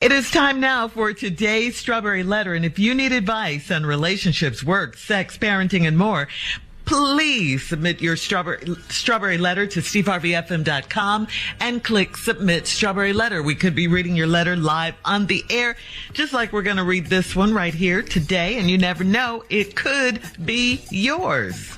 It is time now for today's Strawberry Letter. And if you need advice on relationships, work, sex, parenting, and more, please submit your strawberry letter to steveharveyfm.com and click Submit Strawberry Letter. We could be reading your letter live on the air, just like we're going to read this one right here today. And you never know, it could be yours.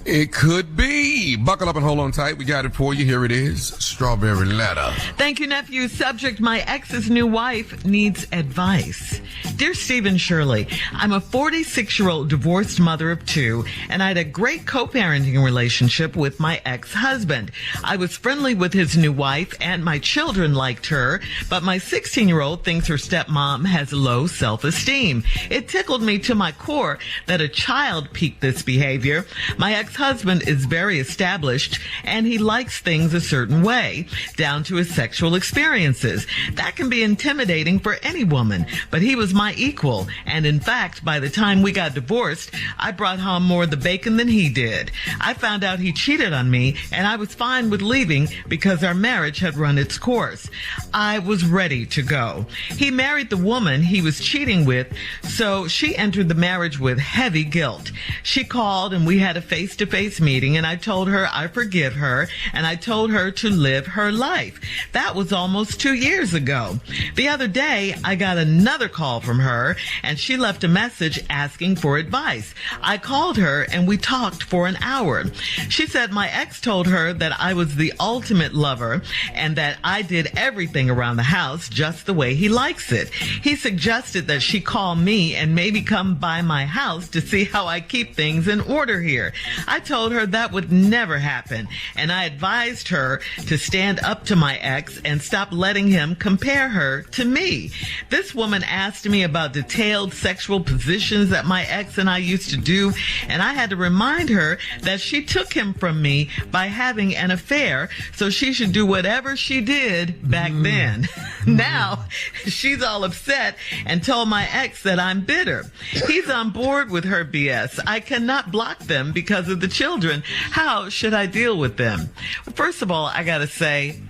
It could be. Buckle up and hold on tight. We got it for you. Here it is. Strawberry Letter. Thank you, nephew. Subject: my ex's new wife needs advice. Dear Steve and Shirley, I'm a 46-year-old divorced mother of two, and I had a great co-parenting relationship with my ex-husband. I was friendly with his new wife, and my children liked her, but my 16-year-old thinks her stepmom has low self-esteem. It tickled me to my core that a child piqued this behavior. My ex-husband is very established, and he likes things a certain way, down to his sexual experiences. That can be intimidating for any woman, but he was my equal, and in fact, by the time we got divorced, I brought home more of the bacon than he did. I found out he cheated on me, and I was fine with leaving because our marriage had run its course. I was ready to go. He married the woman he was cheating with, so she entered the marriage with heavy guilt. She called, and we had a face-to-face meeting, and I told her I forgive her, and I told her to live her life. That was almost 2 years ago. The other day, I got another call from her, and she left a message asking for advice. I called her, and we talked for an hour. She said my ex told her that I was the ultimate lover, and that I did everything around the house just the way he likes it. He suggested that she call me and maybe come by my house to see how I keep things in order here. I told her that would never happen, and I advised her to stand up to my ex and stop letting him compare her to me. This woman asked me about detailed sexual positions that my ex and I used to do, and I had to remind her that she took him from me by having an affair, so she should do whatever she did back then. Now, she's all upset and told my ex that I'm bitter. He's on board with her BS. I cannot block them because of the children. How should I deal with them? First of all, I gotta say,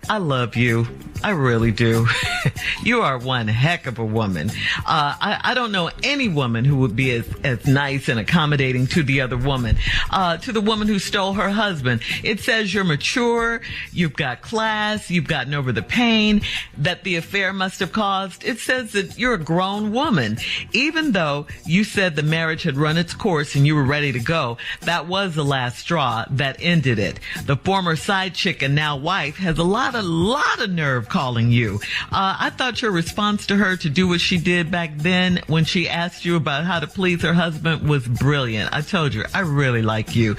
I love you. I really do. You are one heck of a woman. I don't know any woman who would be as nice and accommodating to the other woman. To the woman who stole her husband. It says you're mature, you've got class, you've gotten over the pain that the affair must have caused. It says that you're a grown woman. Even though you said the marriage had run its course and you were ready to go, that was the last straw that ended it. The former side chick and now wife has a lot of nerve calling you. I thought your response to her to do what she did back then when she asked you about how to please her husband was brilliant. I told you, I really like you.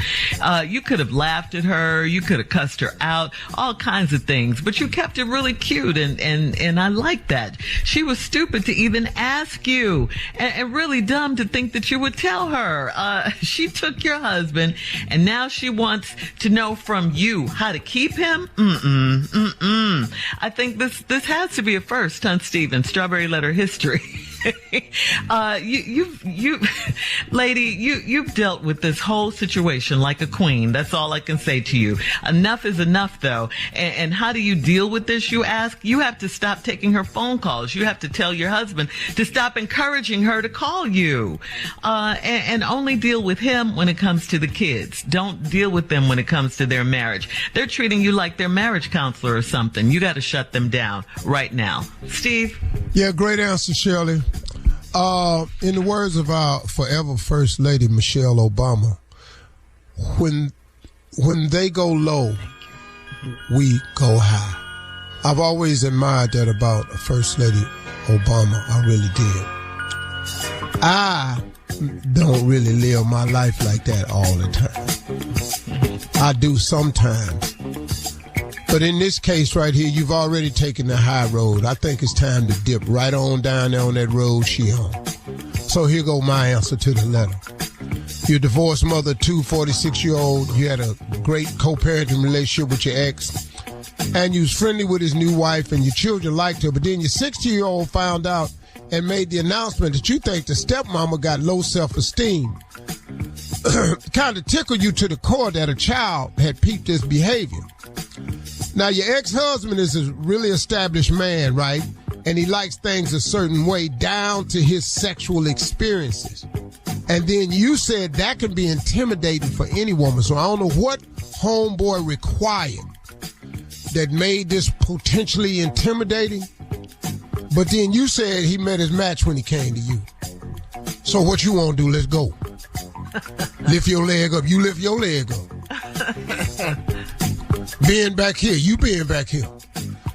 You could have laughed at her. You could have cussed her out, all kinds of things, but you kept it really cute, and I like that. She was stupid to even ask you, and really dumb to think that you would tell her. She took your husband, and now she wants to know from you how to keep him? I think this has to be a first on Stephen Strawberry Letter history. You've dealt with this whole situation like a queen. That's all I can say to you. Enough is enough, though. And how do you deal with this, you ask? You have to stop taking her phone calls. You have to tell your husband to stop encouraging her to call you. And only deal with him when it comes to the kids. Don't deal with them when it comes to their marriage. They're treating you like their marriage counselor or something. You got to shut them down right now. Steve? Yeah, great answer, Shirley. In the words of our forever First Lady, Michelle Obama, when they go low, we go high. I've always admired that about First Lady Obama. I really did. I don't really live my life like that all the time. I do sometimes. But in this case right here, you've already taken the high road. I think it's time to dip right on down there on that road she on. So here go my answer to the letter. You're a divorced mother, 46-year-old. You had a great co-parenting relationship with your ex. And you was friendly with his new wife, and your children liked her. But then your 60-year-old found out and made the announcement that you think the stepmama got low self-esteem. Kind of tickled you to the core that a child had peeped this behavior. Now, your ex-husband is a really established man, right? and he likes things a certain way down to his sexual experiences. And then you said that can be intimidating for any woman. So I don't know what homeboy required that made this potentially intimidating. But then you said he met his match when he came to you. So what you want to do? Let's go. Lift your leg up. You lift your leg up. Bend back here. You bend back here.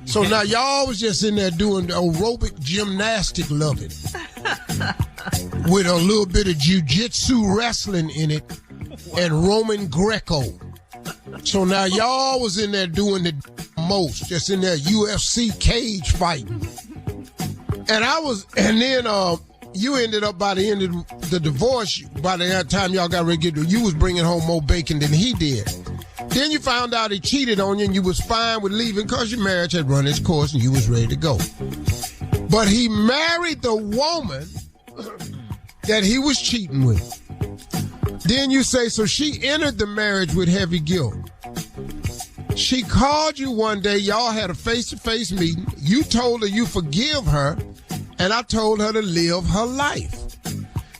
So now y'all was just in there doing aerobic gymnastic loving with a little bit of jiu-jitsu wrestling in it and Roman Greco. So now y'all was in there doing the most, just in there UFC cage fighting. And then you ended up by the end of the divorce, by the time y'all got ready to get, you was bringing home more bacon than he did. Then you found out he cheated on you and you was fine with leaving because your marriage had run its course and you was ready to go. But he married the woman that he was cheating with. Then you say, so she entered the marriage with heavy guilt. She called you one day, y'all had a face-to-face meeting. You told her you forgive her, and I told her to live her life.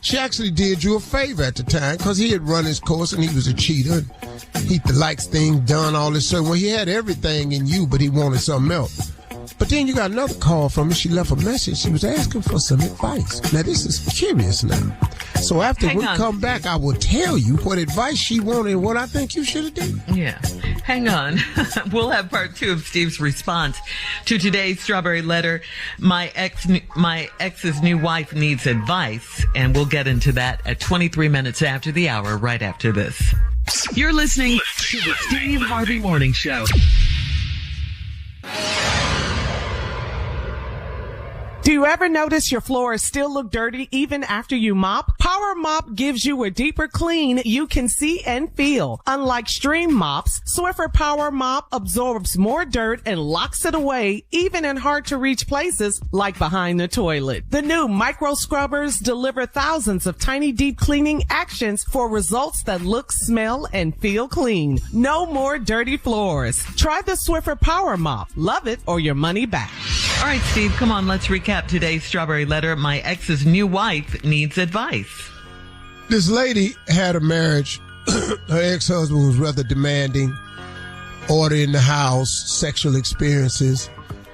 She actually did you a favor at the time because he had run his course and he was a cheater. He likes things done, all this stuff. Well, he had everything in you, but he wanted something else. But then you got another call from her. She left a message. She was asking for some advice. Now, this is curious now. So after we come back, I will tell you what advice she wanted and what I think you should have done. Yeah. Hang on. We'll have part 2 of Steve's response to today's Strawberry Letter. My ex's new wife needs advice, and we'll get into that at 23 minutes after the hour, right after this. You're listening to the Steve Harvey Morning Show. Do you ever notice your floors still look dirty even after you mop? Power Mop gives you a deeper clean you can see and feel. Unlike stream mops, Swiffer Power Mop absorbs more dirt and locks it away even in hard-to-reach places like behind the toilet. The new micro scrubbers deliver thousands of tiny deep cleaning actions for results that look, smell, and feel clean. No more dirty floors. Try the Swiffer Power Mop. Love it or your money back. All right, Steve, come on, let's recap today's Strawberry Letter. My ex's new wife needs advice. This lady had a marriage. Her ex-husband was rather demanding, order in the house, sexual experiences,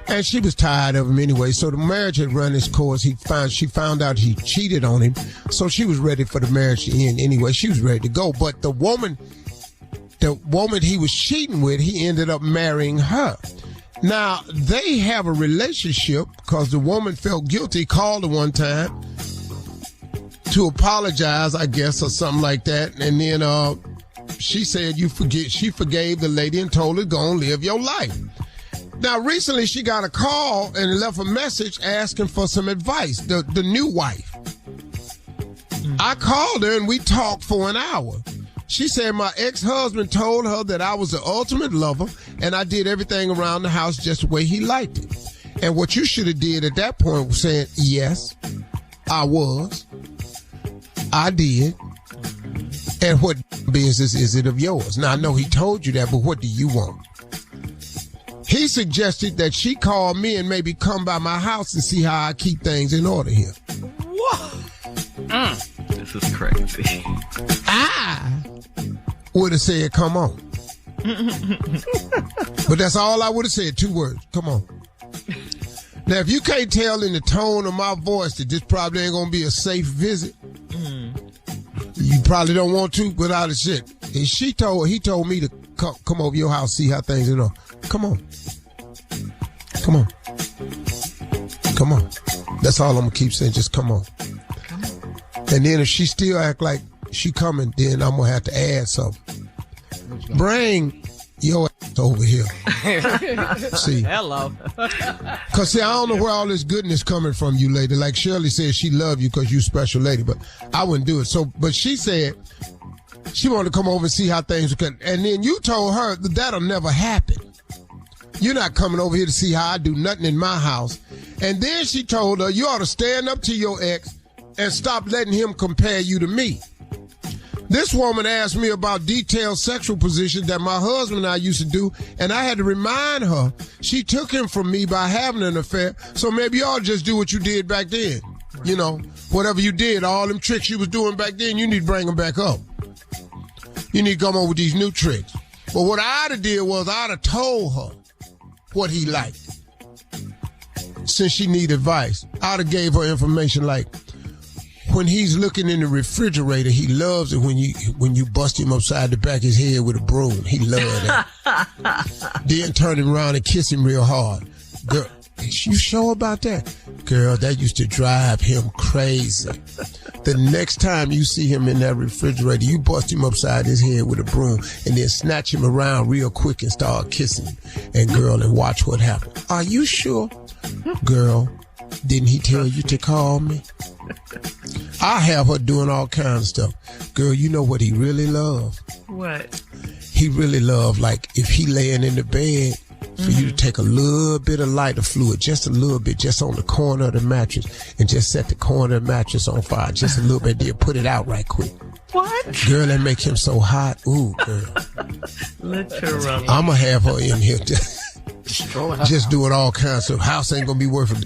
and she was tired of him anyway. So the marriage had run its course. She found out he cheated on him, so she was ready for the marriage to end anyway. She was ready to go. But the woman he was cheating with, he ended up marrying her. Now, they have a relationship because the woman felt guilty, called her one time to apologize, I guess, or something like that. And then she said she forgave the lady and told her, go and live your life. Now, recently she got a call and left a message asking for some advice, the new wife. I called her and we talked for an hour. She said my ex-husband told her that I was the ultimate lover and I did everything around the house just the way he liked it. And what you should have did at that point was saying, yes, I was. I did. And what business is it of yours? Now, I know he told you that, but what do you want? He suggested that she call me and maybe come by my house and see how I keep things in order here. Whoa. This is crazy. I would have said, come on. But that's all I would have said, 2 words, come on. Now, if you can't tell in the tone of my voice that this probably ain't going to be a safe visit, you probably don't want to without a shit. And he told me to come over your house, see how things are. Come on. Come on. Come on. That's all I'm going to keep saying, just come on. And then if she still act like she coming, then I'm going to have to add something. Bring your ass over here. See. Hello. Because, see, I don't know where all this goodness coming from you lady. Like Shirley said, she love you because you a special lady, but I wouldn't do it. So, but she said she wanted to come over and see how things were. And then you told her that that'll never happen. You're not coming over here to see how I do nothing in my house. And then she told her, you ought to stand up to your ex and stop letting him compare you to me. This woman asked me about detailed sexual positions that my husband and I used to do, and I had to remind her she took him from me by having an affair, so maybe y'all just do what you did back then. You know, whatever you did, all them tricks you was doing back then, you need to bring them back up. You need to come up with these new tricks. But what I'd have did was I'd have told her what he liked. Since she needed advice, I'd have gave her information like, when he's looking in the refrigerator, he loves it when you bust him upside the back of his head with a broom. He loves that. Then turn him around and kiss him real hard. Girl, you sure about that? Girl, that used to drive him crazy. The next time you see him in that refrigerator, you bust him upside his head with a broom and then snatch him around real quick and start kissing him. And girl, and watch what happens. Are you sure? Girl, didn't he tell you to call me? I have her doing all kinds of stuff. Girl, you know what he really loved? What? He really loved, like, if he laying in the bed, for you to take a little bit of lighter fluid, just a little bit, just on the corner of the mattress, and just set the corner of the mattress on fire, just a little bit, then put it out right quick. What? Girl, that make him so hot. Ooh, girl. Literally. I'm going to have her in here just doing all kinds of, house ain't going to be worth it.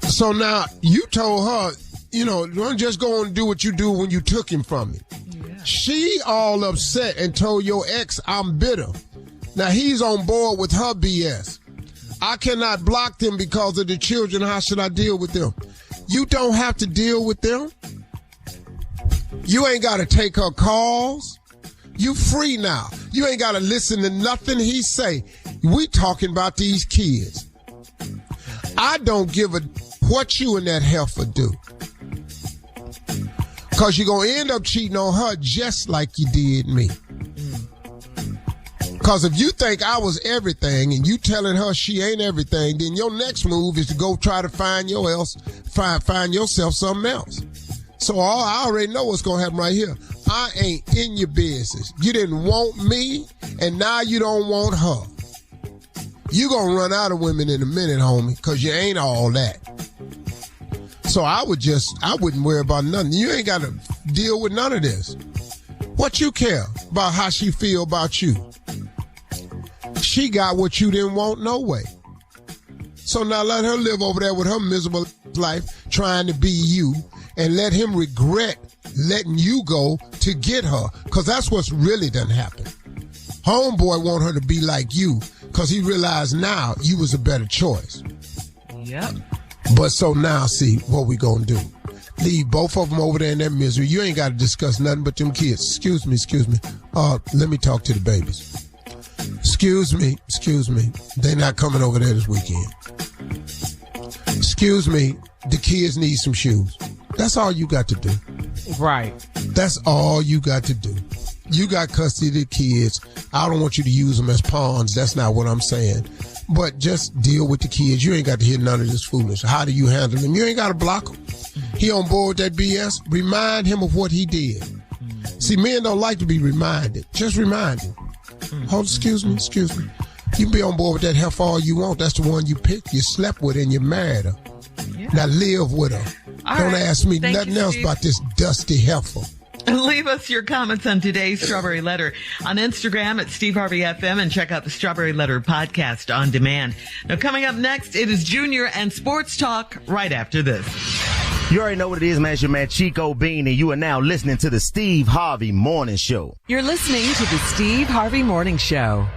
So now, you told her, you know, don't just go on and do what you do when you took him from me. Yeah. She all upset and told your ex, I'm bitter. Now, he's on board with her BS. I cannot block them because of the children. How should I deal with them? You don't have to deal with them. You ain't got to take her calls. You free now. You ain't got to listen to nothing he say. We talking about these kids. I don't give a what you and that heifer do. Because you're going to end up cheating on her just like you did me. Because if you think I was everything and you telling her she ain't everything, then your next move is to go try to find yourself something else. So I already know what's going to happen right here. I ain't in your business. You didn't want me, and now you don't want her. You going to run out of women in a minute, homie, because you ain't all that. So I wouldn't worry about nothing. You ain't got to deal with none of this. What you care about how she feel about you? She got what you didn't want no way. So now let her live over there with her miserable life trying to be you, and let him regret letting you go to get her, because that's what's really done happened. Homeboy want her to be like you because he realized now you was a better choice. Yep. But so now, see, what we gonna do? Leave both of them over there in their misery. You ain't got to discuss nothing but them kids. Excuse me. Let me talk to the babies. Excuse me. They not coming over there this weekend. Excuse me, the kids need some shoes. That's all you got to do. Right. That's all you got to do. You got custody of the kids. I don't want you to use them as pawns. That's not what I'm saying. But just deal with the kids. You ain't got to hear none of this foolishness. How do you handle them? You ain't got to block him. He on board with that BS. Remind him of what he did. See, men don't like to be reminded. Just remind him. Hold, excuse me. You can be on board with that heifer all you want. That's the one you picked. You slept with and you married her. Yeah. Now live with her. Don't ask me nothing else about this dusty heifer. Leave us your comments on today's Strawberry Letter on Instagram at Steve Harvey FM, and check out the Strawberry Letter podcast on demand. Now, coming up next, it is Junior and Sports Talk right after this. You already know what it is, man. It's your man Chico Bean, and you are now listening to the Steve Harvey Morning Show. You're listening to the Steve Harvey Morning Show.